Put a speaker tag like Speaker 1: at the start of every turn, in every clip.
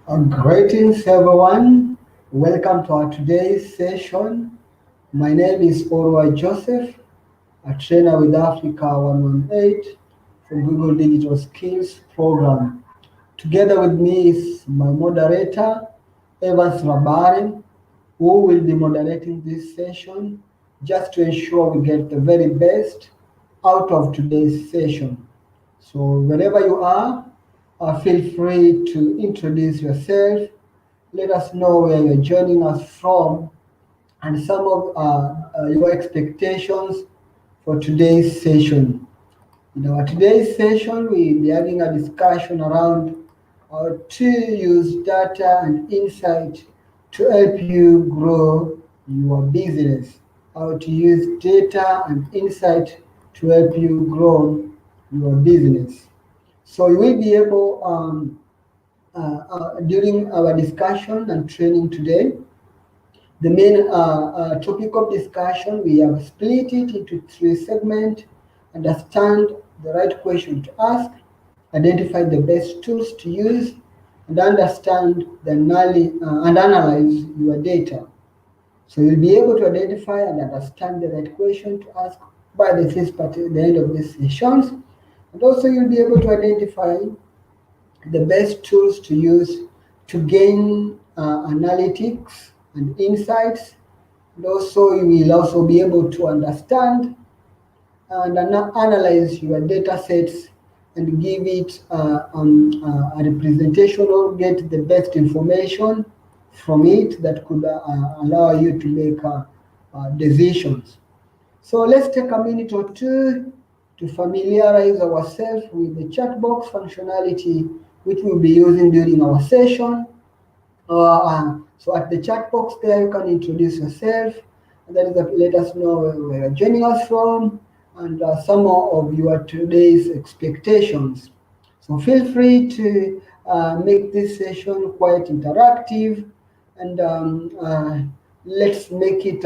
Speaker 1: Greetings everyone. Welcome to our today's session. My name is Orwa Joseph, a trainer with Africa 118 from Google Digital Skills Program. Together with me is my moderator, Evans Rabari, who will be moderating this session just to ensure we get the very best out of today's session. So wherever you are, feel free to introduce yourself. Let us know where you're joining us from and some of your expectations for today's session. In our today's session, we'll be having a discussion around how to use data and insight to help you grow your business. How to use data and insight to help you grow your business. So you will be able, during our discussion and training today, the main topic of discussion, we have split it into three segments: understand the right question to ask, identify the best tools to use, and understand and analyze your data. So you'll be able to identify and understand the right question to ask by the first part at the end of these sessions. And also you'll be able to identify the best tools to use to gain analytics and insights. And also you will also be able to understand and analyze your data sets and give it a representation or get the best information from it that could allow you to make decisions. So let's take a minute or two to familiarize ourselves with the chat box functionality which we'll be using during our session. So at the chat box there, you can introduce yourself, and that is let us know where you're joining us from and some of your today's expectations. So feel free to make this session quite interactive, and let's make it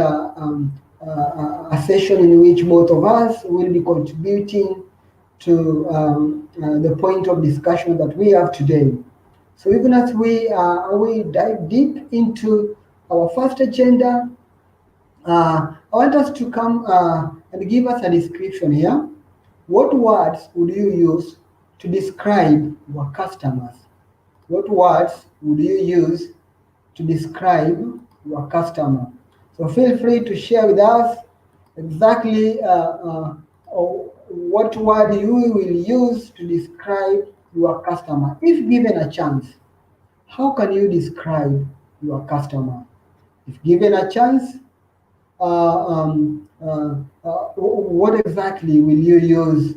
Speaker 1: a session in which both of us will be contributing to the point of discussion that we have today. So even as we dive deep into our first agenda, I want us to come and give us a description here. What words would you use to describe your customers? What words would you use to describe your customer? So feel free to share with us exactly what word you will use to describe your customer. If given a chance, how can you describe your customer? If given a chance, what exactly will you use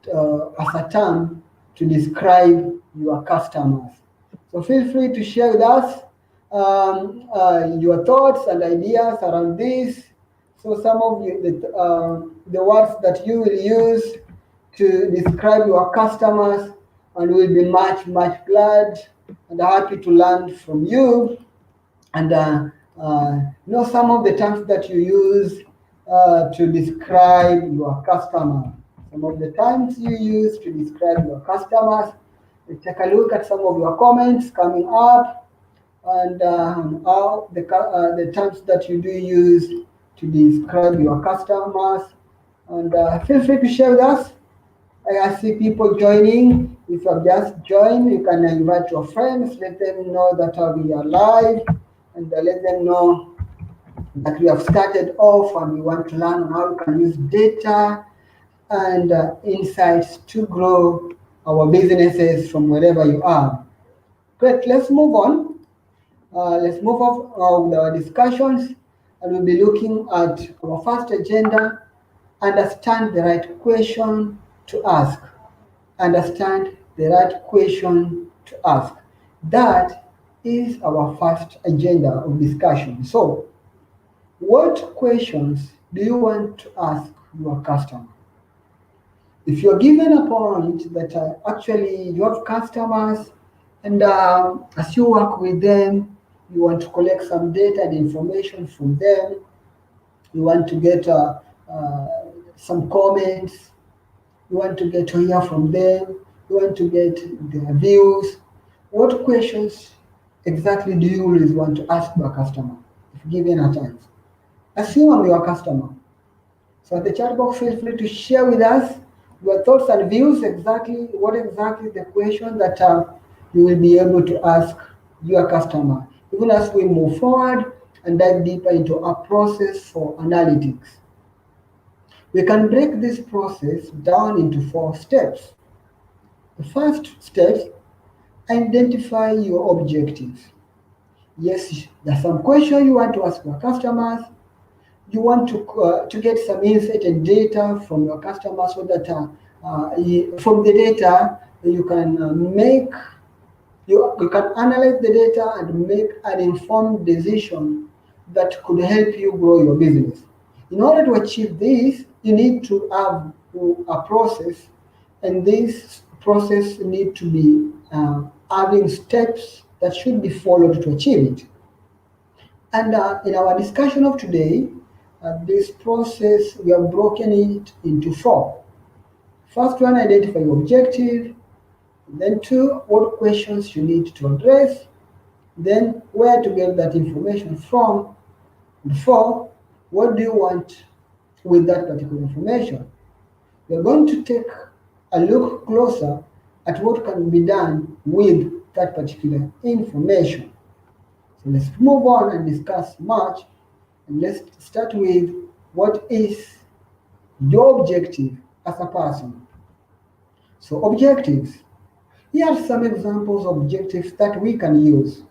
Speaker 1: as a term to describe your customers? So feel free to share with us your thoughts and ideas around this. So some of you, the words that you will use to describe your customers, and we'll be much glad and happy to learn from you. And some of the terms that you use to describe your customer. Some of the terms you use to describe your customers. Let's take a look at some of your comments coming up, and how the terms that you do use to describe your customers. And feel free to share with us. I see people joining. If you have just joined, you can invite your friends, let them know that we are live, and let them know that we have started off and we want to learn how we can use data and insights to grow our businesses from wherever you are. Great, let's move on. Let's move on with our discussions, and we'll be looking at our first agenda: understand the right question to ask. Understand the right question to ask. That is our first agenda of discussion. So, what questions do you want to ask your customer? If you're given a point that actually you have customers, and as you work with them, you want to collect some data and information from them, you want to get some comments, you want to get to hear from them, you want to get their views. What questions exactly do you always want to ask your customer if given a chance? Assume I'm your customer. So at the chat box, feel free to share with us your thoughts and views, what exactly the question that you will be able to ask your customer, even as we move forward and dive deeper into our process for analytics. We can break this process down into 4 steps. The first step, identify your objectives. Yes, there's some question you want to ask your customers. You want to get some insight and data from your customers so that from the data you can you can analyze the data and make an informed decision that could help you grow your business. In order to achieve this, you need to have a process, and this process need to be having steps that should be followed to achieve it. And in our discussion of today, this process, we have broken it into 4. First one, identify your objective. Then 2, what questions you need to address. Then where to get that information from. And 4, what do you want with that particular information. We're going to take a look closer at what can be done with that particular information. So let's move on and discuss much. And let's start with what is your objective as a person. So objectives. Here are some examples of objectives that we can use.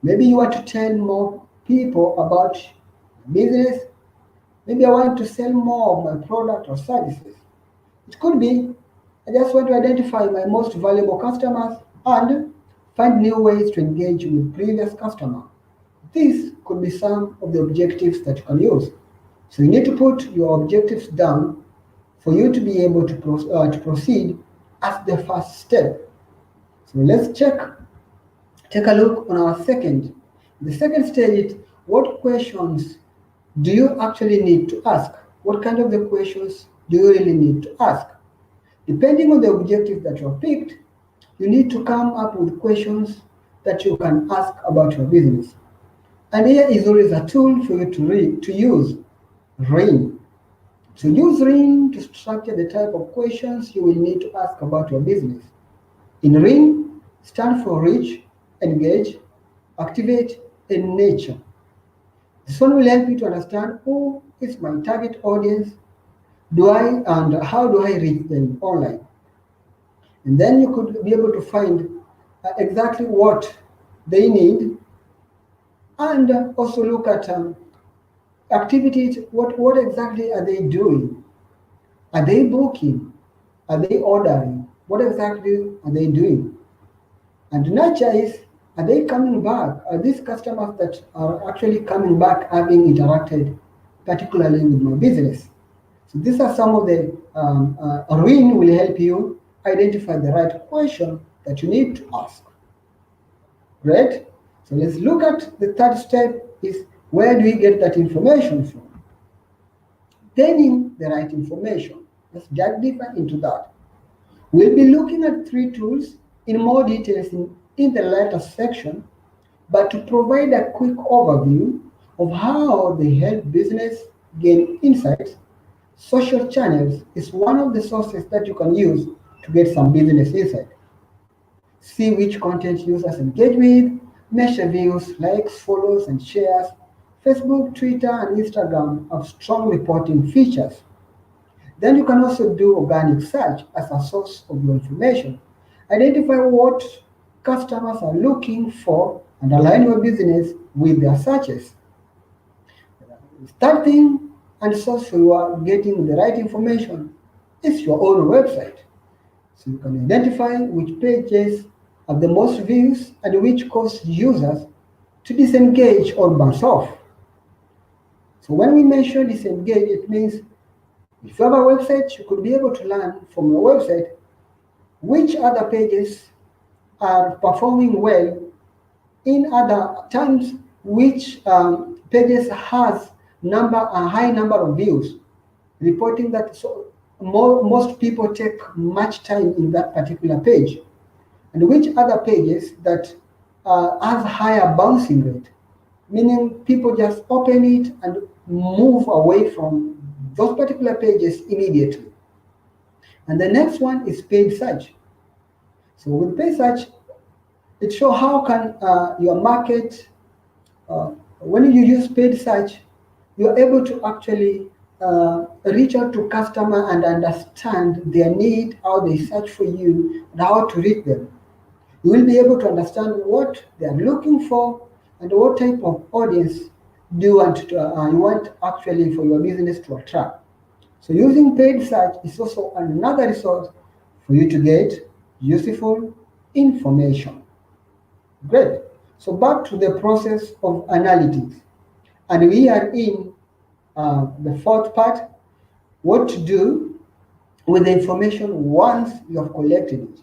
Speaker 1: Maybe you want to tell more people about business. Maybe I want to sell more of my product or services. It could be I just want to identify my most valuable customers and find new ways to engage with previous customers. These could be some of the objectives that you can use. So you need to put your objectives down for you to be able to proceed as the first step. So let's take a look on our second. The second stage is what questions do you actually need to ask? What kind of the questions do you really need to ask? Depending on the objective that you have picked, you need to come up with questions that you can ask about your business. And here is always a tool for you to use, RAIN. So use RAIN to structure the type of questions you will need to ask about your business. In RAIN, stand for reach, engage, activate, and nurture. This one will help you to understand who is my target audience, and how do I reach them online. And then you could be able to find exactly what they need, and also look at activities. What exactly are they doing? Are they booking? Are they ordering? What exactly are they doing? And nurture is, are they coming back? Are these customers that are actually coming back having interacted particularly with my business? So these are some of the RAIN will help you identify the right question that you need to ask. Great. So let's look at the third step is where do we get that information from? Obtaining the right information. Let's dive deeper into that. We'll be looking at 3 tools in more details in the later section, but to provide a quick overview of how they help business gain insights, social channels is one of the sources that you can use to get some business insight. See which content users engage with, measure views, likes, follows, and shares. Facebook, Twitter, and Instagram have strong reporting features. Then you can also do organic search as a source of your information. Identify what customers are looking for and align your business with their searches. Third thing and source for your getting the right information is your own website. So you can identify which pages have the most views and which cause users to disengage or bounce off. So when we mention disengage, it means if you have a website, you could be able to learn from your website which other pages are performing well in other times, which pages has a high number of views, reporting that most people take much time in that particular page, and which other pages that has higher bouncing rate, meaning people just open it and move away from those particular pages immediately. And the next one is paid search. So with paid search, it shows how can your market, when you use paid search, you're able to actually reach out to customer and understand their need, how they search for you, and how to reach them. You will be able to understand what they are looking for and what type of audience do you want you want actually for your business to attract. So using paid search is also another resource for you to get useful information. Great. So back to the process of analytics. And we are in the fourth part, what to do with the information once you have collected it.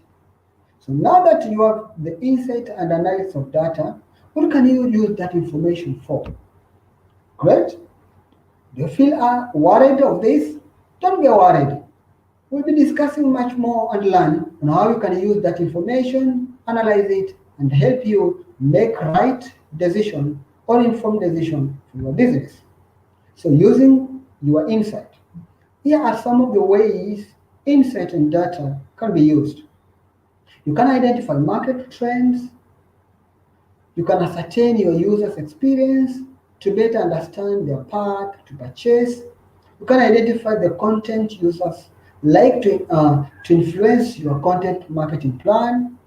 Speaker 1: So now that you have the insight and analysis of data, what can you use that information for? Great. Do you feel worried of this? Don't be worried. We'll be discussing much more and learn on how you can use that information, analyze it, and help you make right decision or informed decision for your business. So using your insight. Here are some of the ways insight and data can be used. You can identify market trends. You can ascertain your users' experience to better understand their path to purchase. You can identify the content users like to influence your content marketing plan.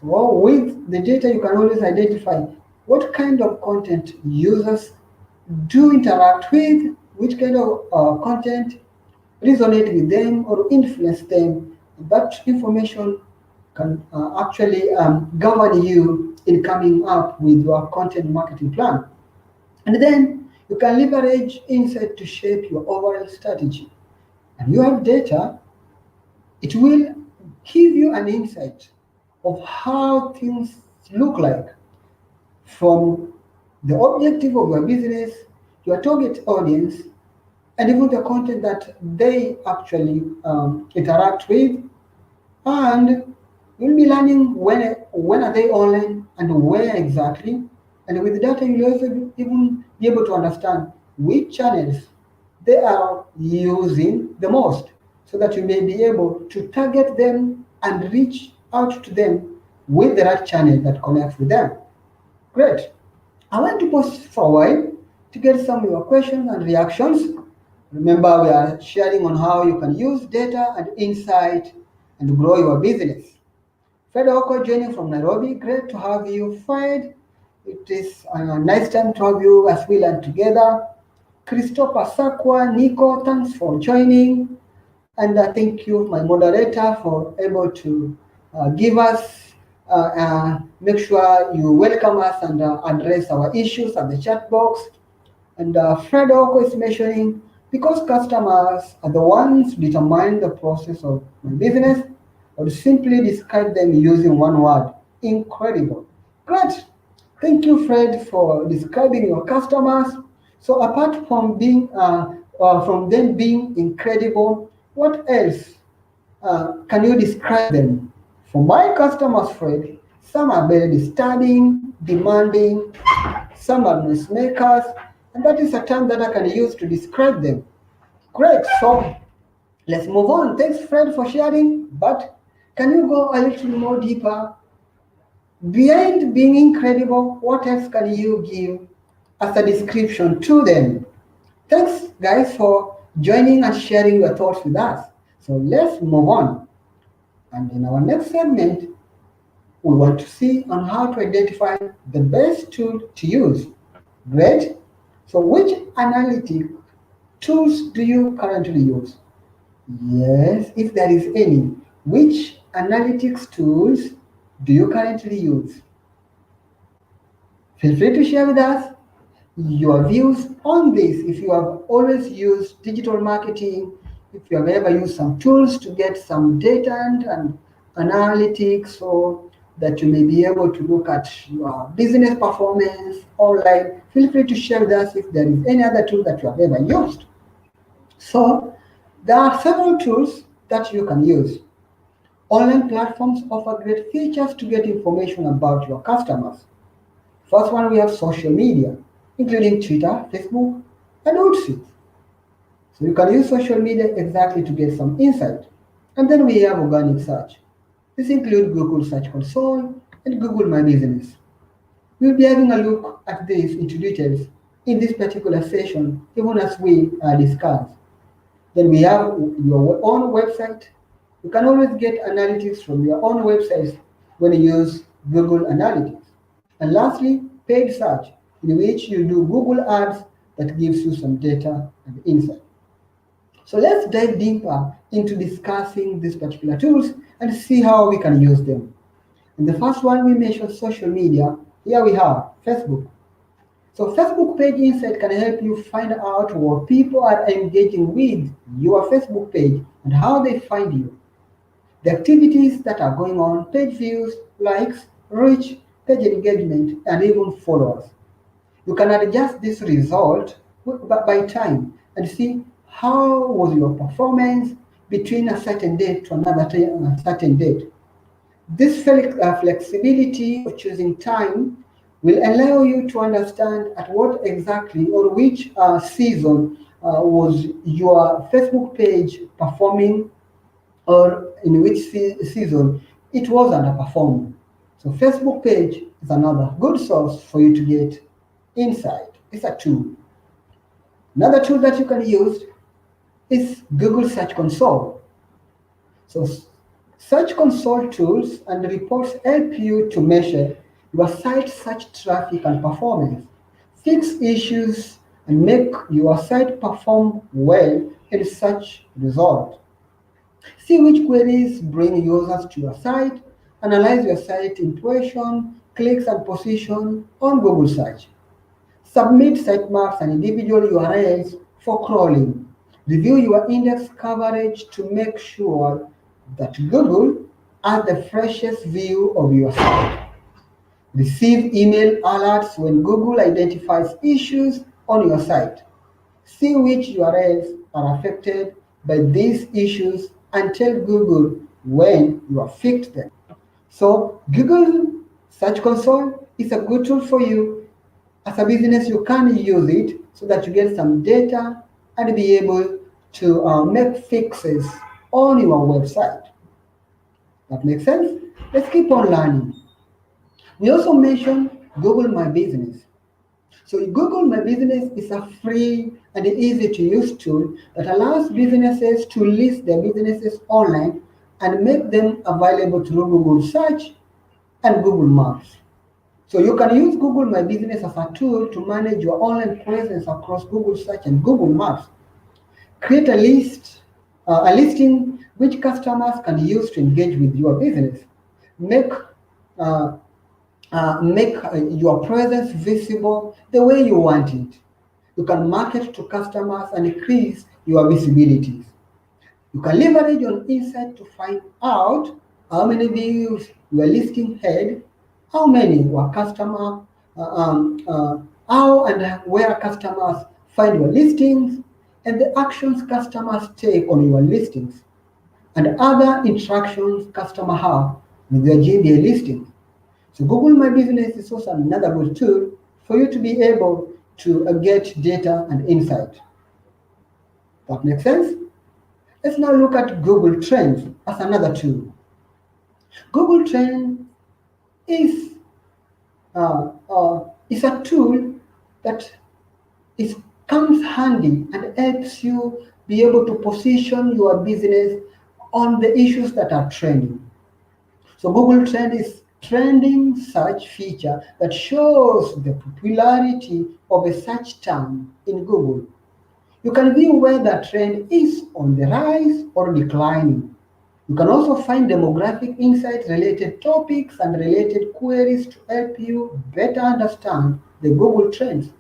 Speaker 1: So with the data, you can always identify what kind of content users do interact with, which kind of content resonate with them or influence them. That information can actually govern you in coming up with your content marketing plan. And then you can leverage insight to shape your overall strategy. And you have data, it will give you an insight of how things look like from the objective of your business, your target audience, and even the content that they actually interact with. And you'll be learning when are they online and where exactly. And with data, you'll also even be able to understand which channels they are using the most, so that you may be able to target them and reach out to them with the right channel that connects with them. Great. I want to pause for a while to get some of your questions and reactions. Remember, we are sharing on how you can use data and insight and grow your business. Fred Oko joining from Nairobi. Great to have you, Fred. It is a nice time to have you as we learn together. Christopher Sakwa, Nico, thanks for joining. And thank you, my moderator, for able to give us, make sure you welcome us and address our issues at the chat box. And Fred Oko is mentioning, because customers are the ones who determine the process of my business, I would simply describe them using one word: incredible. Great. Thank you, Fred, for describing your customers. So apart from being from them being incredible, what else can you describe them? For my customers, Fred, some are very disturbing, demanding, some are noisemakers, and that is a term that I can use to describe them. Great, so let's move on. Thanks, Fred, for sharing, but can you go a little more deeper? Behind being incredible, what else can you give as a description to them? Thanks, guys, for joining and sharing your thoughts with us. So let's move on. And in our next segment, we want to see on how to identify the best tool to use. Great. So which analytic tools do you currently use? Yes, if there is any. Which analytics tools do you currently use? Feel free to share with us your views on this. If you have always used digital marketing, if you have ever used some tools to get some data and analytics, so that you may be able to look at your business performance online, feel free to share with us if there is any other tool that you have ever used. So there are several tools that you can use. Online platforms offer great features to get information about your customers. First one, we have social media, including Twitter, Facebook, and Hootsuite. So you can use social media exactly to get some insight. And then we have organic search. This includes Google Search Console and Google My Business. We'll be having a look at this into details in this particular session, even as we discuss. Then we have your own website. You can always get analytics from your own websites when you use Google Analytics. And lastly, paid search, in which you do Google Ads that gives you some data and insight. So let's dive deeper into discussing these particular tools and see how we can use them. And the first one we mentioned, social media. Here we have Facebook. So Facebook Page Insight can help you find out what people are engaging with your Facebook page and how they find you. The activities that are going on, page views, likes, reach, page engagement, and even followers. You can adjust this result by time and see how was your performance between a certain date to another certain date. This flexibility of choosing time will allow you to understand at what exactly or which season was your Facebook page performing, or in which season it was underperforming. So Facebook page is another good source for you to get insight. It's a tool. Another tool that you can use is Google Search Console. So Search Console tools and reports help you to measure your site search traffic and performance, fix issues, and make your site perform well in search results. See which queries bring users to your site, analyze your site impression, clicks, and position on Google search. Submit sitemaps and individual URLs for crawling. Review your index coverage to make sure that Google has the freshest view of your site. Receive email alerts when Google identifies issues on your site. See which URLs are affected by these issues and tell Google when you have fixed them. So Google Search Console is a good tool for you. As a business, you can use it so that you get some data and be able to make fixes on your website. That makes sense? Let's keep on learning. We also mentioned Google My Business. So Google My Business is a free and easy to use tool that allows businesses to list their businesses online and make them available through Google Search and Google Maps. So you can use Google My Business as a tool to manage your online presence across Google Search and Google Maps. Create a listing which customers can use to engage with your business. Make your presence visible the way you want it. You can market to customers and increase your visibilities. You can leverage on insight to find out how many views your listing had, how many were how and where customers find your listings, and the actions customers take on your listings, and other interactions customers have with your GBA listings. So Google My Business is also another good tool for you to be able to get data and insight. That makes sense? Let's now look at Google Trends as another tool. Google Trends is a tool that comes handy and helps you be able to position your business on the issues that are trending. So Google Trend is trending search feature that shows the popularity of a search term in Google. You can view whether the trend is on the rise or declining. You can also find demographic insights, related topics, and related queries to help you better understand the Google Trends.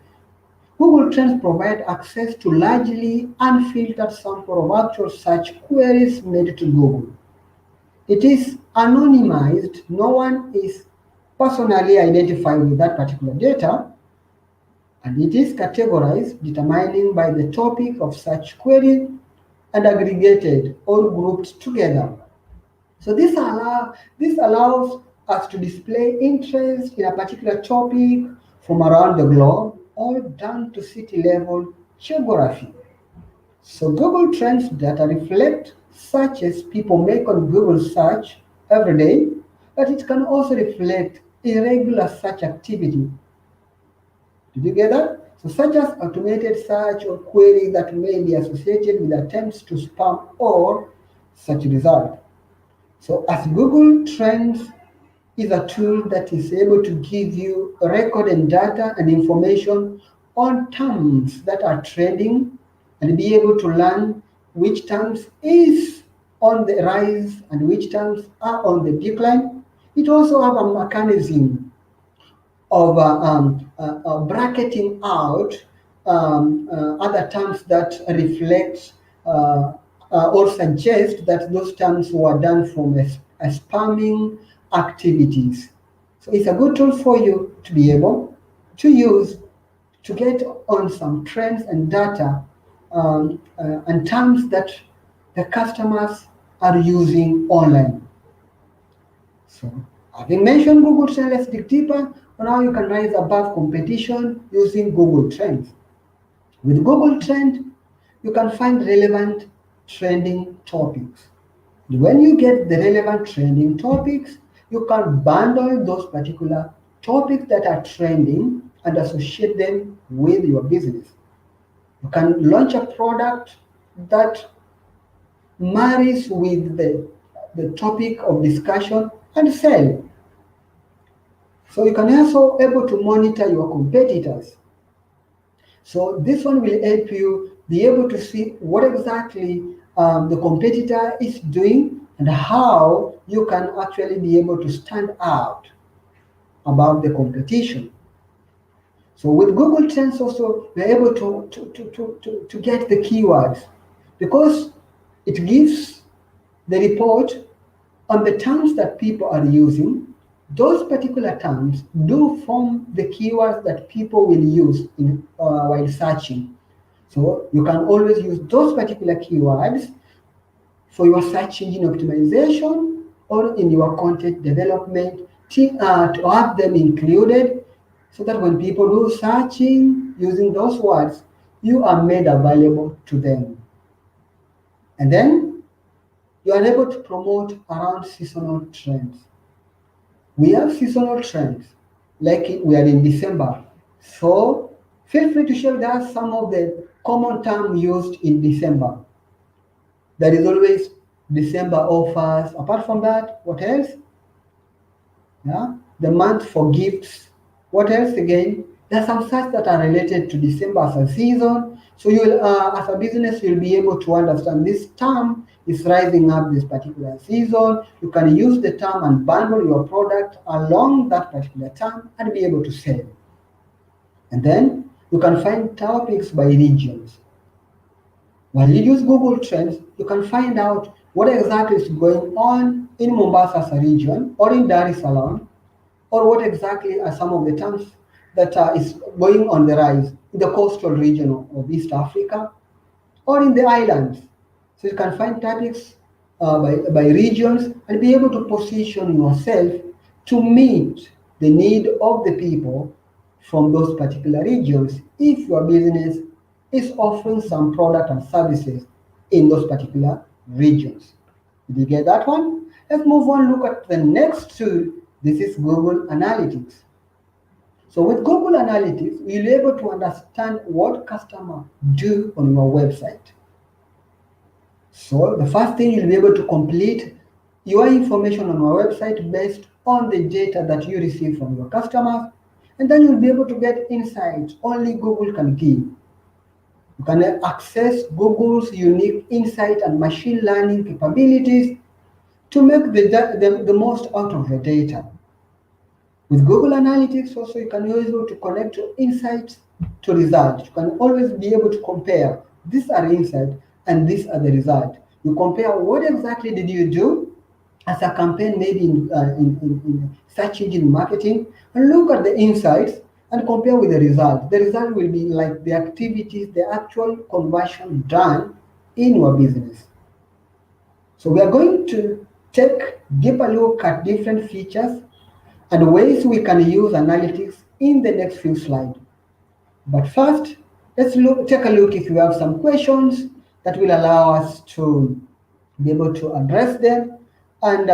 Speaker 1: Google Trends provide access to largely unfiltered sample of actual search queries made to Google. It is anonymized. No one is personally identified with that particular data, and it is categorized determining by the topic of such query and aggregated or grouped together. So this allows us to display interest in a particular topic from around the globe, all down to city level geography. So Google Trends data reflect searches people make on Google search every day, but it can also reflect irregular search activity. Did you get that? So such as automated search or queries that may be associated with attempts to spam or search result. So as Google Trends is a tool that is able to give you record and data and information on terms that are trending and be able to learn which terms is on the rise and which terms are on the decline. It also have a mechanism of bracketing out other terms that reflect or suggest that those terms were done from a spamming activities. So it's a good tool for you to be able to use to get on some trends and data and terms that the customers are using online. So having mentioned Google Trends, let's dig deeper on how you can rise above competition using Google Trends. With Google Trend, you can find relevant trending topics. When you get the relevant trending topics, you can bundle those particular topics that are trending and associate them with your business. You can launch a product that marries with the topic of discussion and sell. So you can also able to monitor your competitors. So this one will help you be able to see what exactly the competitor is doing and how you can actually be able to stand out above the competition. So with Google Trends also, we're able to get the keywords because it gives the report on the terms that people are using. Those particular terms do form the keywords that people will use while searching. So you can always use those particular keywords for your search engine optimization or in your content development to have them included so that when people do searching using those words, you are made available to them. And then you are able to promote around seasonal trends. We have seasonal trends, like we are in December. So feel free to share with us some of the common terms used in December. There is always December offers. Apart from that, what else? Yeah, the month for gifts. What else again? There are some sites that are related to December as a season. So you will, as a business, you'll be able to understand this term is rising up this particular season. You can use the term and bundle your product along that particular term and be able to sell. And then you can find topics by regions. When you use Google Trends, you can find out what exactly is going on in Mombasa as a region or in Dar es Salaam, or what exactly are some of the terms that is going on the rise in the coastal region of East Africa or in the islands. So you can find topics by regions and be able to position yourself to meet the need of the people from those particular regions if your business is offering some product and services in those particular regions. Did you get that one? Let's move on, look at the next tool. This is Google Analytics. So with Google Analytics, you'll be able to understand what customers do on your website. So the first thing, you'll be able to complete your information on your website based on the data that you receive from your customers, and then you'll be able to get insights only Google can give. You can access Google's unique insight and machine learning capabilities to make the most out of the data. With Google Analytics also, you can be able to connect your insights to results. You can always be able to compare, these are insights and these are the results. You compare what exactly did you do as a campaign maybe in search engine marketing, and look at the insights and compare with the result. The result will be like the activities, the actual conversion done in your business. So we are going to take deeper look at different features and ways we can use analytics in the next few slides. But first, let's take a look if you have some questions that will allow us to be able to address them and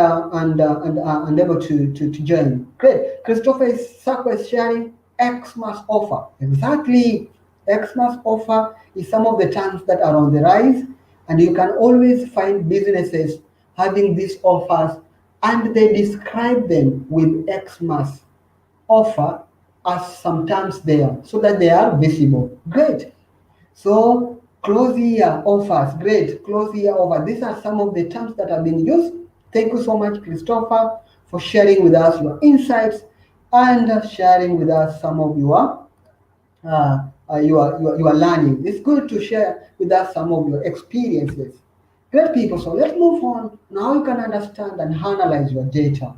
Speaker 1: able to join. Great. Christopher Sako is sharing Xmas offer. Exactly. Xmas offer is some of the terms that are on the rise, and you can always find businesses having these offers, and they describe them with Xmas offer as some terms there so that they are visible. Great. So close year offers, great, close year offer. These are some of the terms that have been used. Thank you so much, Christopher, for sharing with us your insights and sharing with us some of your learning. It's good to share with us some of your experiences. Great people, so let's move on. Now you can understand and analyze your data.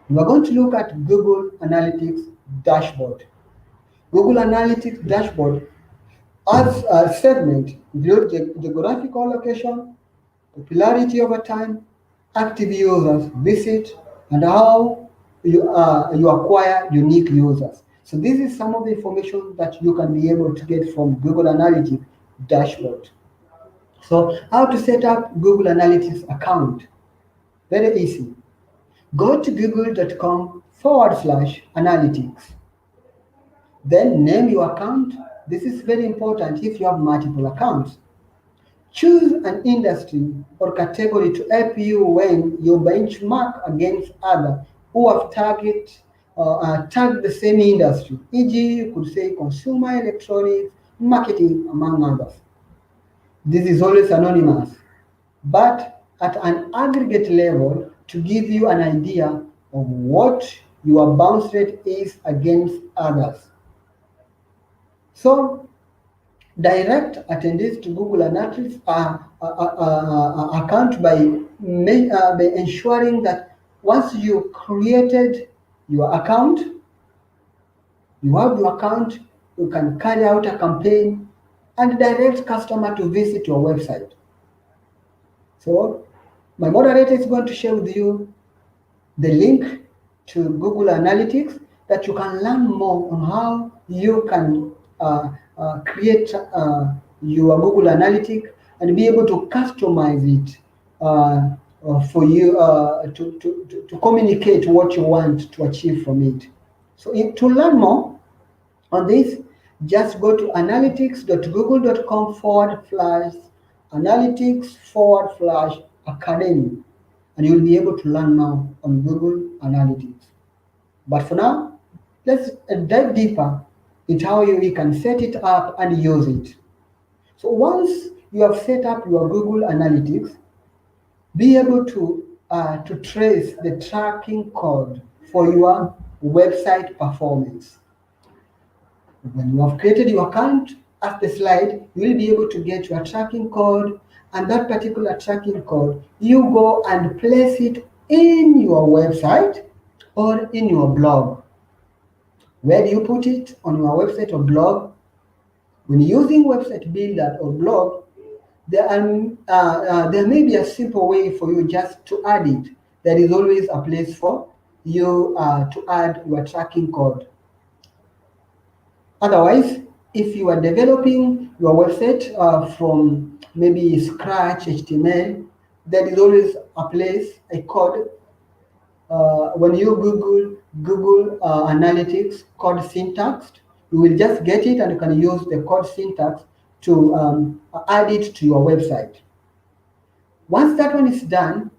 Speaker 1: We are going to look at Google Analytics dashboard. Google Analytics dashboard as a segment include the geographical location, popularity over time, active users visit, and how you acquire unique users. So this is some of the information that you can be able to get from Google Analytics dashboard. So how to set up Google Analytics account? Very easy. Go to google.com/analytics. Then name your account. This is very important if you have multiple accounts. Choose an industry or category to help you when you benchmark against others who have tagged the same industry. E.g., you could say consumer electronics, marketing, among others. This is always anonymous, but at an aggregate level to give you an idea of what your bounce rate is against others. So direct attendees to Google Analytics account by ensuring that once you created your account, you have your account, you can carry out a campaign and direct customer to visit your website. So my moderator is going to share with you the link to Google Analytics that you can learn more on how you can create your Google Analytics and be able to customize it for you to communicate what you want to achieve from it. So to learn more on this, just go to analytics.google.com/analytics/academy, and you'll be able to learn more on Google Analytics. But for now, let's dive deeper into how you can set it up and use it. So once you have set up your Google Analytics, be able to trace the tracking code for your website performance. When you have created your account, as the slide, you will be able to get your tracking code, and that particular tracking code, you go and place it in your website or in your blog. Where do you put it? On your website or blog? When using website builder or blog, there may be a simple way for you just to add it. There is always a place for you to add your tracking code. Otherwise, if you are developing your website from maybe scratch HTML, there is always a place, a code. When you Google Analytics code syntax, you will just get it and you can use the code syntax to add it to your website. Once that one is done,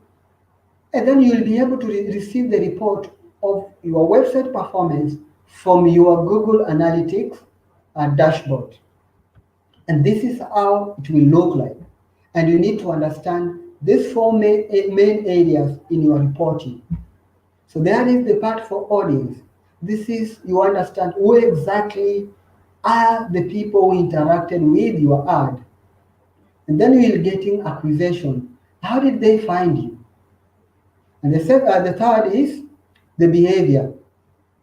Speaker 1: and then you will be able to receive the report of your website performance from your Google Analytics dashboard. And this is how it will look like. And you need to understand these four main areas in your reporting. So there is the part for audience. This is, you understand who exactly are the people who interacted with your ad. And then you will getting acquisition. How did they find you? And the third is the behavior.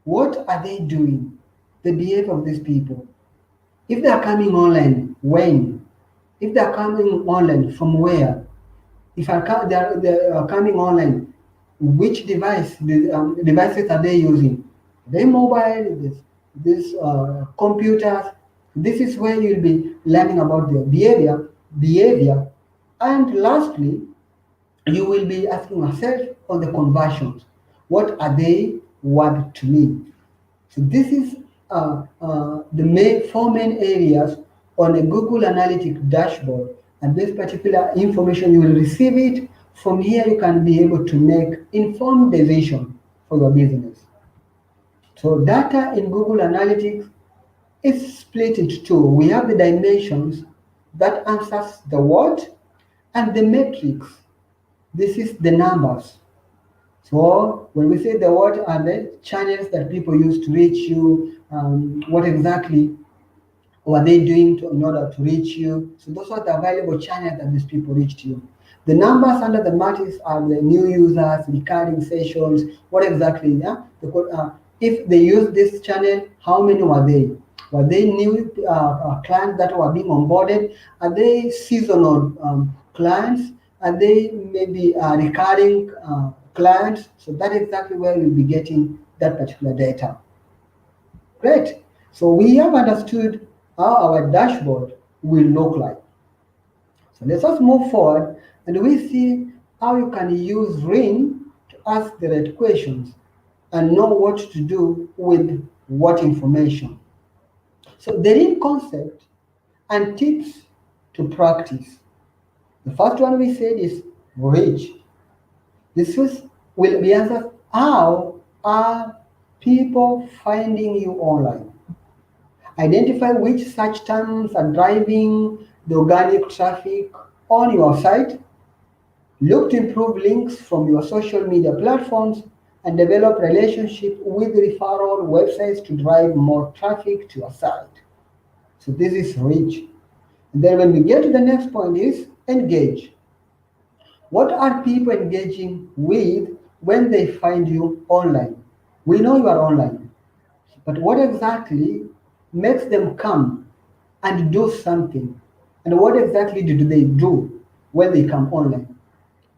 Speaker 1: What are they doing? The behavior of these people. If they are coming online, when? If they are coming online, from where? If they are coming online, which devices are they using? Are they mobile? these computers. This is where you'll be learning about their behavior, and lastly, you will be asking yourself on the conversions. What are they worth to me? So this is the four main areas on a Google Analytics dashboard. And this particular information, you will receive it. From here, you can be able to make informed decision for your business. So data in Google Analytics is split into two. We have the dimensions that answers the what and the metrics. This is the numbers. So when we say the what are the channels that people use to reach you, what exactly were they doing in order to reach you? So those are the available channels that these people reached you. The numbers under the matrix are the new users, recurring sessions, what exactly, yeah? If they use this channel, how many were they? Were they new clients that were being onboarded? Are they seasonal clients? Are they maybe recurring clients? So that is exactly where we'll be getting that particular data. Great. So we have understood how our dashboard will look like. So let's just move forward and we see how you can use Ring to ask the right questions and know what to do with what information. So the Ring concept and tips to practice. The first one we said is reach. This will be answered, how are people finding you online? Identify which search terms are driving the organic traffic on your site. Look to improve links from your social media platforms and develop relationships with referral websites to drive more traffic to your site. So this is reach. And then when we get to the next point is engage. What are people engaging with when they find you online? We know you are online, but what exactly makes them come and do something? And what exactly do they do when they come online?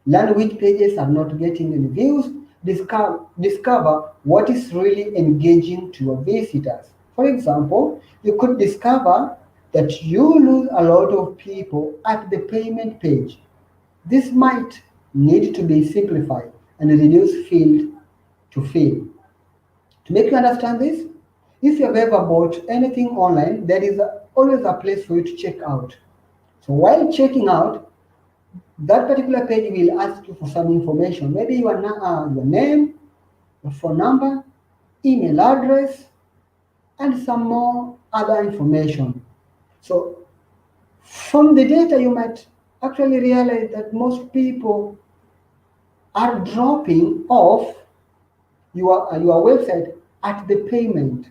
Speaker 1: Learn which pages are not getting any views. Discover what is really engaging to your visitors. For example, you could discover that you lose a lot of people at the payment page. This might need to be simplified and reduced field to field. To make you understand this, if you have ever bought anything online, there is always a place for you to check out. So while checking out, that particular page will ask you for some information, maybe your name, your phone number, email address, and some more other information. So from the data, you might actually realize that most people are dropping off your website at the payment.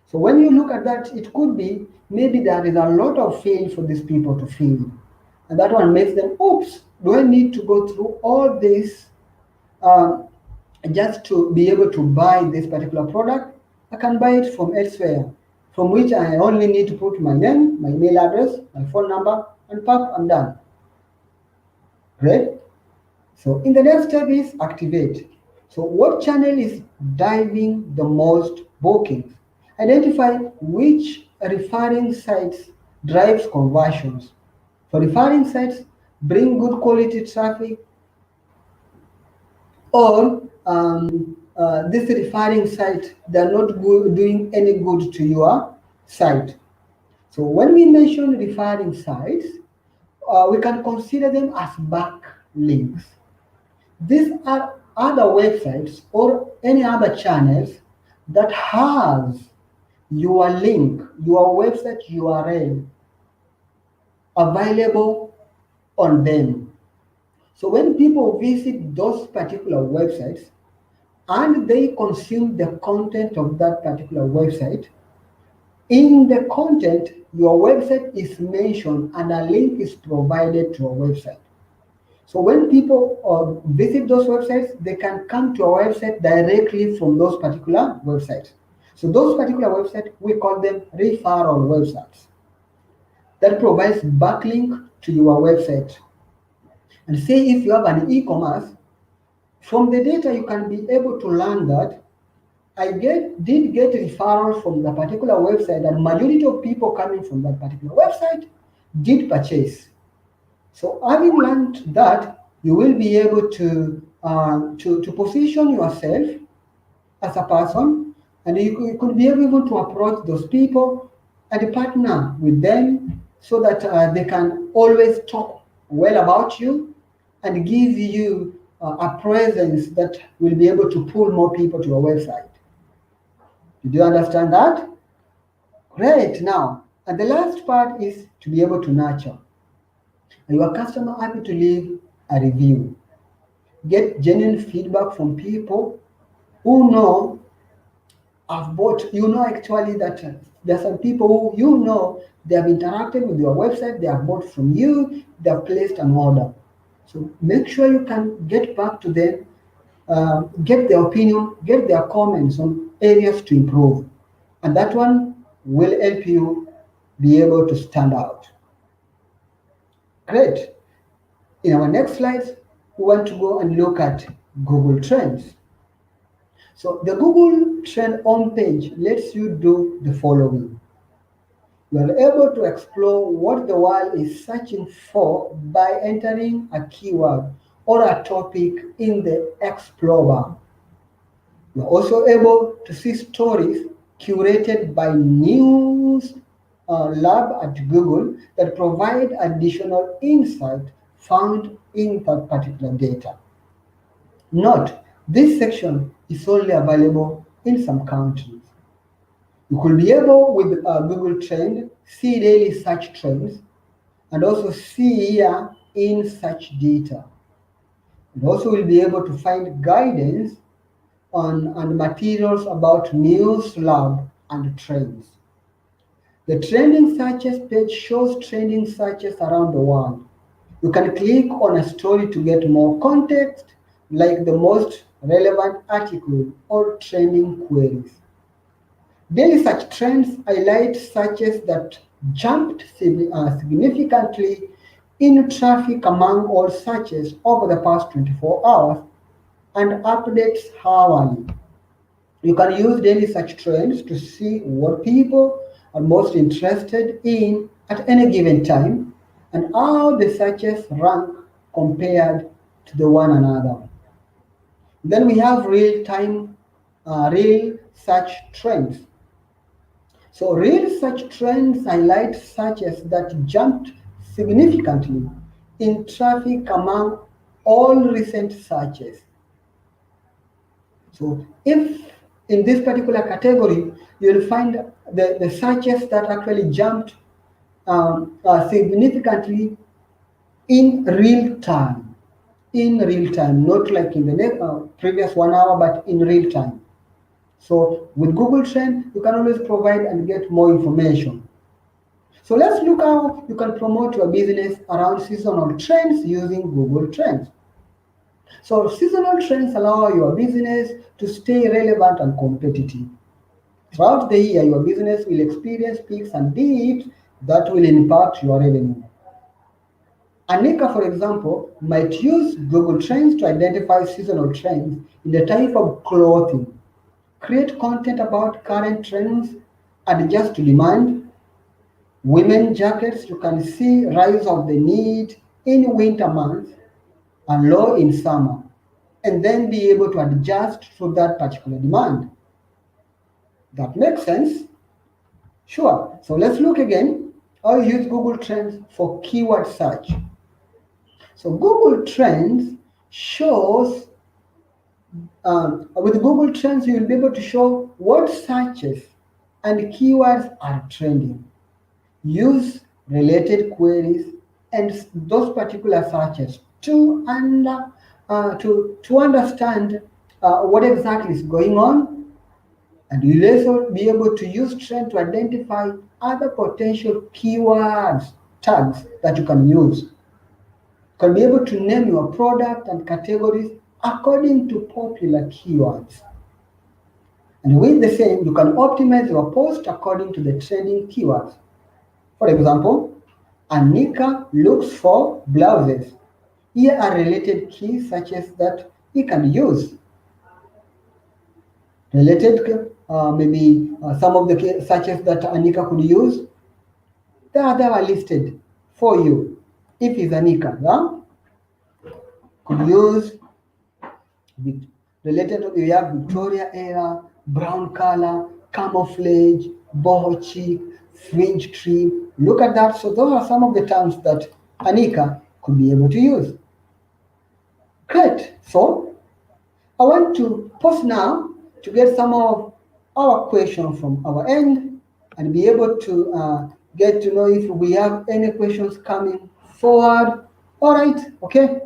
Speaker 1: So when you look at that, it could be maybe there is a lot of field for these people to fill. And that one makes them, oops, do I need to go through all this just to be able to buy this particular product? I can buy it from elsewhere, from which I only need to put my name, my email address, my phone number, and I'm done. Great. So in the next step is activate. So what channel is driving the most bookings? Identify which referring sites drives conversions. For referring sites, bring good quality traffic, or this referring site, they're not doing any good to your site. So when we mention referring sites, we can consider them as backlinks. These are other websites or any other channels that has your link, your website URL available on them. So when people visit those particular websites and they consume the content of that particular website, in the content, your website is mentioned and a link is provided to a website. So when people visit those websites, they can come to our website directly from those particular websites. So those particular websites, we call them referral websites. That provides backlink to your website. And say if you have an e-commerce, from the data you can be able to learn that I did get referrals from the particular website, and majority of people coming from that particular website did purchase. So having learned that, you will be able to position yourself as a person, and you could be able to approach those people and partner with them so that they can always talk well about you and give you a presence that will be able to pull more people to your website. Did you understand that? Great. Now, and the last part is to be able to nurture. Are your customer happy to leave a review? Get genuine feedback from people who know have bought. You know actually that there are some people who they have interacted with your website, they have bought from you, they have placed an order. So make sure you can get back to them, get their opinion, get their comments on areas to improve. And that one will help you be able to stand out. Great. In our next slides, we want to go and look at Google Trends. So the Google Trend homepage lets you do the following. You are able to explore what the world is searching for by entering a keyword or a topic in the Explorer. You're also able to see stories curated by News Lab at Google that provide additional insight found in that particular data. Note, this section is only available in some countries. You could be able, with Google Trend, see daily search trends and also see here in search data. You also will be able to find guidance on materials about News Lab and trends. The trending searches page shows trending searches around the world. You can click on a story to get more context, like the most relevant article or trending queries. Daily search trends highlight searches that jumped significantly in traffic among all searches over the past 24 hours and updates hourly. You can use daily search trends to see what people are most interested in at any given time and how the searches rank compared to the one another. Then we have real search trends. So real search trends highlight searches that jumped significantly in traffic among all recent searches. So if in this particular category, you'll find the searches that actually jumped significantly in real time, not like in the previous 1 hour, but in real time. So with Google Trend, you can always provide and get more information. So let's look how you can promote your business around seasonal trends using Google Trends. So seasonal trends allow your business to stay relevant and competitive. Throughout the year, your business will experience peaks and dips that will impact your revenue. Anika, for example, might use Google Trends to identify seasonal trends in the type of clothing, create content about current trends, adjust to demand. Women jackets, you can see rise of the need in winter months and low in summer, and then be able to adjust to that particular demand. That makes sense? Sure. So let's look again how you use Google Trends for keyword search. So Google Trends shows, with Google Trends, you will be able to show what searches and keywords are trending. Use related queries and those particular searches to understand what exactly is going on, and you'll also be able to use Trend to identify other potential keywords, tags that you can use. You can be able to name your product and categories according to popular keywords. And with the same, you can optimize your post according to the trending keywords. For example, Anika looks for blouses. Here are related key searches that you can use. related, maybe some of the searches that Anika could use. They are listed for you. If it's Anika, yeah? Could use related to, you have Victoria era, brown color, camouflage, boho cheek, fringe tree. Look at that. So those are some of the terms that Anika could be able to use. Great. So I want to pause now to get some of our questions from our end and be able to get to know if we have any questions coming forward. All right, okay.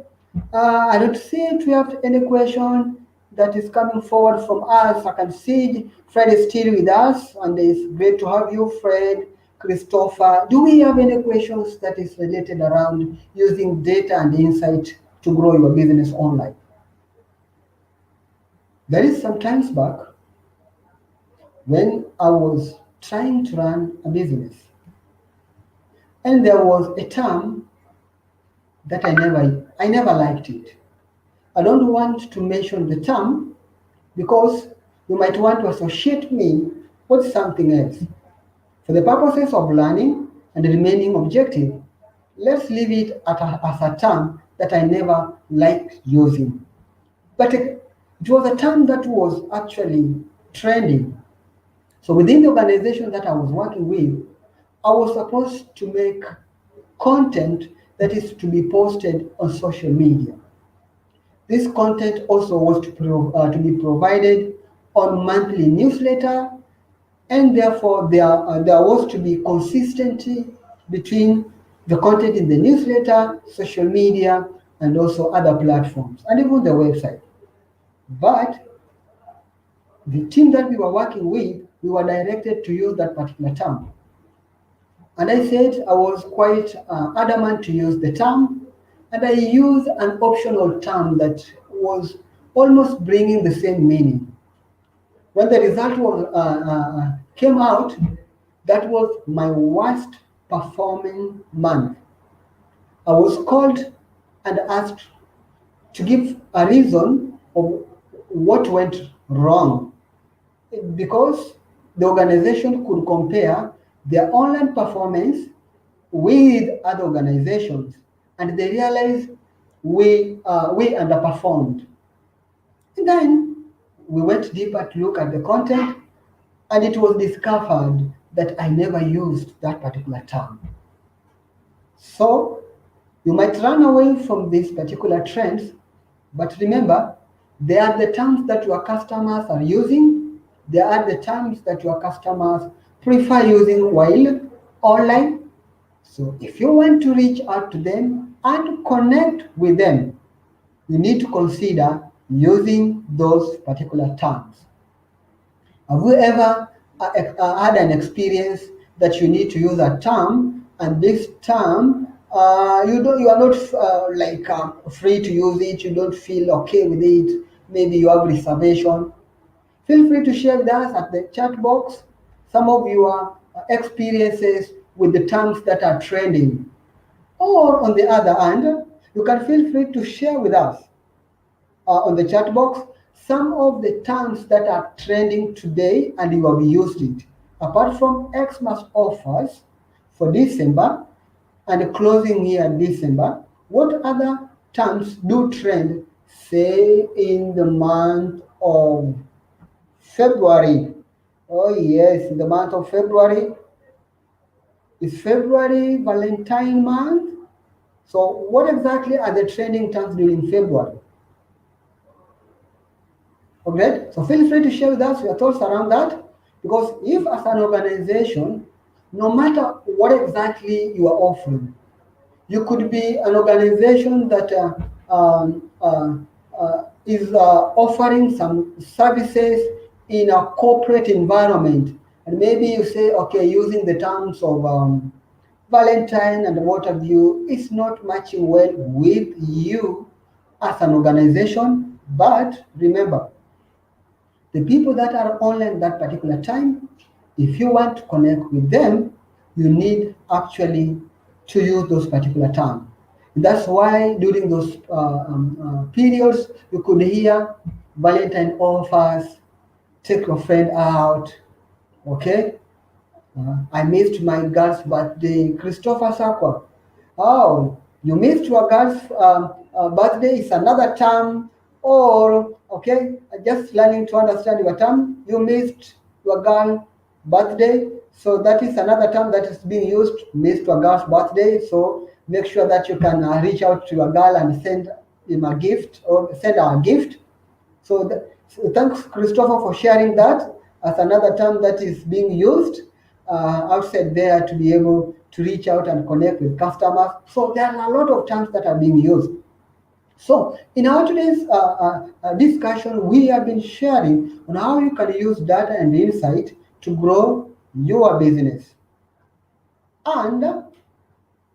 Speaker 1: I don't see if we have any question that is coming forward from us. I can see Fred is still with us, and it's great to have you, Fred, Christopher. Do we have any questions that is related around using data and insight to grow your business online? There is some times back when I was trying to run a business, and there was a term that I never liked it. I don't want to mention the term because you might want to associate me with something else. For the purposes of learning and remaining objective, let's leave it as a term that I never liked using. But it was a term that was actually trending. So within the organization that I was working with, I was supposed to make content that is to be posted on social media. This content also was to be provided on monthly newsletter, and therefore there was to be consistency between the content in the newsletter, social media, and also other platforms, and even the website. But the team that we were working with, we were directed to use that particular term. And I said I was quite adamant to use the term, and I used an optional term that was almost bringing the same meaning. When the result came out, that was my worst performing month. I was called and asked to give a reason of what went wrong, because the organization could compare their online performance with other organizations, and they realized we underperformed. And then we went deeper to look at the content, and it was discovered that I never used that particular term. So you might run away from these particular trends, but remember, they are the terms that your customers are using. They are the terms that your customers prefer using while online. So if you want to reach out to them and connect with them, you need to consider using those particular terms. Have you ever had an experience that you need to use a term, and this term you are not free to use it, you don't feel okay with it, maybe you have reservation? Feel free to share with us at the chat box some of your experiences with the terms that are trending. Or on the other hand, you can feel free to share with us on the chat box some of the terms that are trending today and you have used it. Apart from Xmas offers for December and closing here December, what other terms do trend, say in the month of February? Oh yes, in the month of February. Is February Valentine month? So what exactly are the trending terms during February? Okay, so feel free to share with us your thoughts around that, because if as an organization, no matter what exactly you are offering, you could be an organization that is offering some services in a corporate environment, and maybe you say, okay, using the terms of Valentine and what have you is not matching well with you as an organization. But remember, the people that are online that particular time, if you want to connect with them, you need actually to use those particular terms. That's why during those periods, you could hear Valentine offers, take your friend out, okay? I missed my girl's birthday, Christopher Sakwa. Oh, you missed your girl's birthday is another term, or okay, just learning to understand your term. You missed your girl's birthday, so that is another term that is being used. Missed your girl's birthday, so make sure that you can reach out to your girl and send him a gift or send her a gift. So thanks, Christopher, for sharing that as another term that is being used outside there to be able to reach out and connect with customers. So there are a lot of terms that are being used. So in our today's discussion, we have been sharing on how you can use data and insight to grow your business. And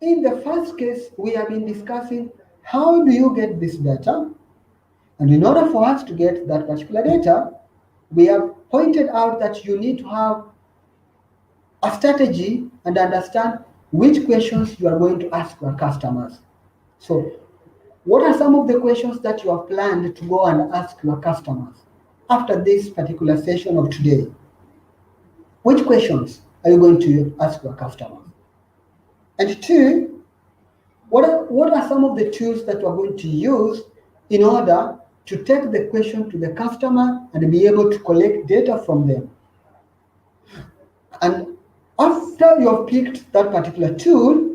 Speaker 1: in the first case, we have been discussing how do you get this data. And in order for us to get that particular data, we have pointed out that you need to have a strategy and understand which questions you are going to ask your customers. So, what are some of the questions that you have planned to go and ask your customers after this particular session of today? Which questions are you going to ask your customers? And two, what are some of the tools that you are going to use in order to take the question to the customer and be able to collect data from them? And after you have picked that particular tool,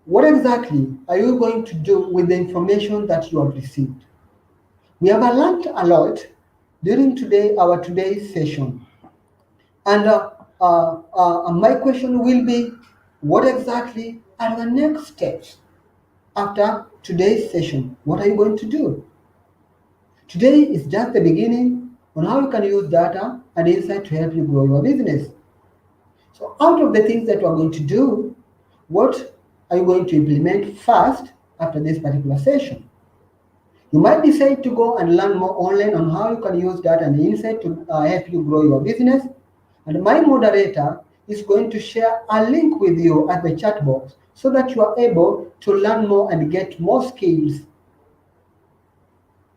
Speaker 1: what exactly are you going to do with the information that you have received? We have learned a lot during our today's session. And my question will be, what exactly are the next steps after today's session? What are you going to do? Today is just the beginning on how you can use data and insight to help you grow your business. So out of the things that you are going to do, what are you going to implement first after this particular session? You might decide to go and learn more online on how you can use data and insight to help you grow your business. And my moderator is going to share a link with you at the chat box so that you are able to learn more and get more skills.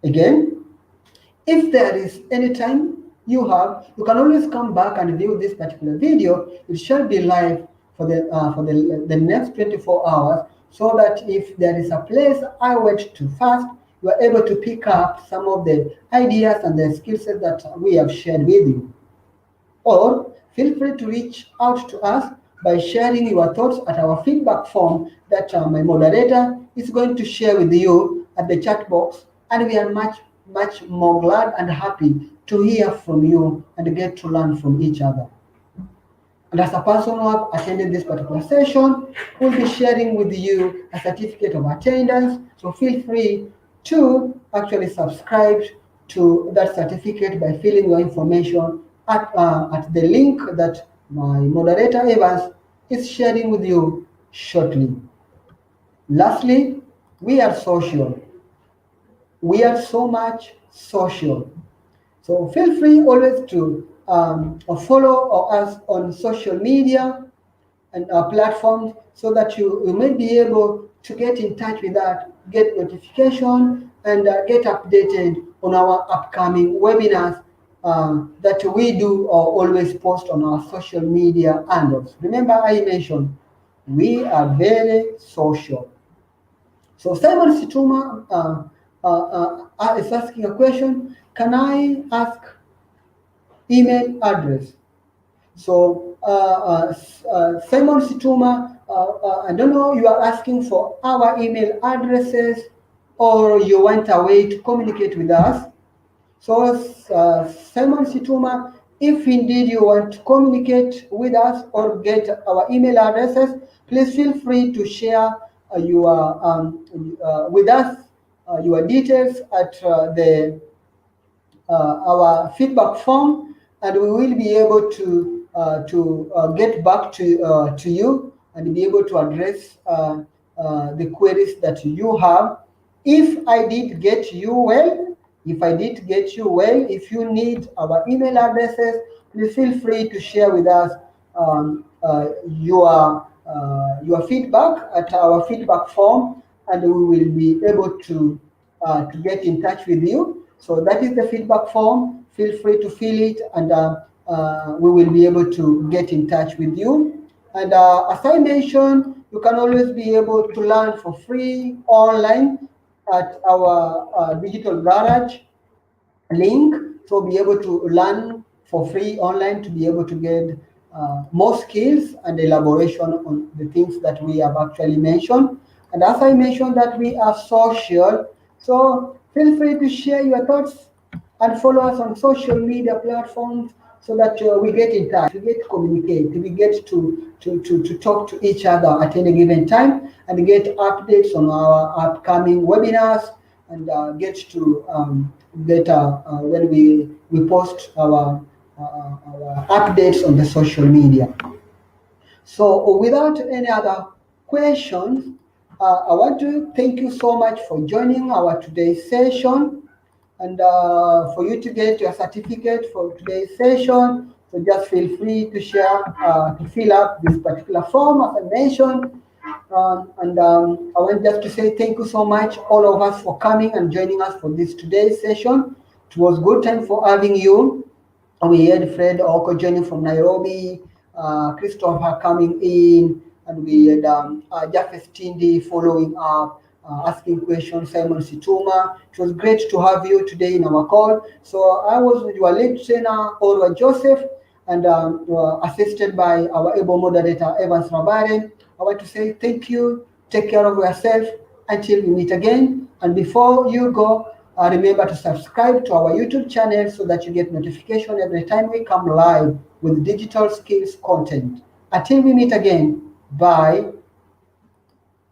Speaker 1: Again, if there is any time you can always come back and view this particular video. It shall be live for the next 24 hours, so that if there is a place I went to first, you are able to pick up some of the ideas and the skill sets that we have shared with you. Or feel free to reach out to us by sharing your thoughts at our feedback form that my moderator is going to share with you at the chat box, and we are much more glad and happy to hear from you and get to learn from each other. And as a person who have attended this particular session, we'll be sharing with you a certificate of attendance. So feel free to actually subscribe to that certificate by filling your information at the link that my moderator Evans is sharing with you shortly. Lastly, we are social. We are so much social. So feel free always to follow us on social media and platforms so that you may be able to get in touch with us, get notification, and get updated on our upcoming webinars that we do or always post on our social media handles. Remember, I mentioned we are very social. So Simon Situma is asking a question. Can I ask email address? So Simon Situma, I don't know, you are asking for our email addresses, or you want a way to communicate with us. So Simon Situma, if indeed you want to communicate with us or get our email addresses, please feel free to share with us your details at our feedback form, and we will be able to get back to you and be able to address the queries that you have. If I did get you well, if you need our email addresses, please feel free to share with us your feedback at our feedback form, and we will be able to get in touch with you. So that is the feedback form. feel free to fill it, and we will be able to get in touch with you. And as I mentioned, you can always be able to learn for free online at our digital garage link. So be able to learn for free online to be able to get more skills and elaboration on the things that we have actually mentioned. And as I mentioned that we are social, so feel free to share your thoughts and follow us on social media platforms so that we get in touch, we get to communicate, we get to talk to each other at any given time, and get updates on our upcoming webinars, and get to when we post our updates on the social media. So without any other questions, I want to thank you so much for joining our today's session, and for you to get your certificate for today's session. So just feel free to share, to fill up this particular form as I mentioned. I want just to say thank you so much, all of us, for coming and joining us for this today's session. It was good time for having you. We had Fred Oko joining from Nairobi, Christopher coming in, and we had Japheth Tindi following up, asking questions, Simon Situma. It was great to have you today in our call. So I was with your lead trainer, Orwa Joseph, and assisted by our able moderator, Evans Rabare. I want to say thank you, take care of yourself until we meet again. And before you go, remember to subscribe to our YouTube channel so that you get notification every time we come live with digital skills content. Until we meet again, bye.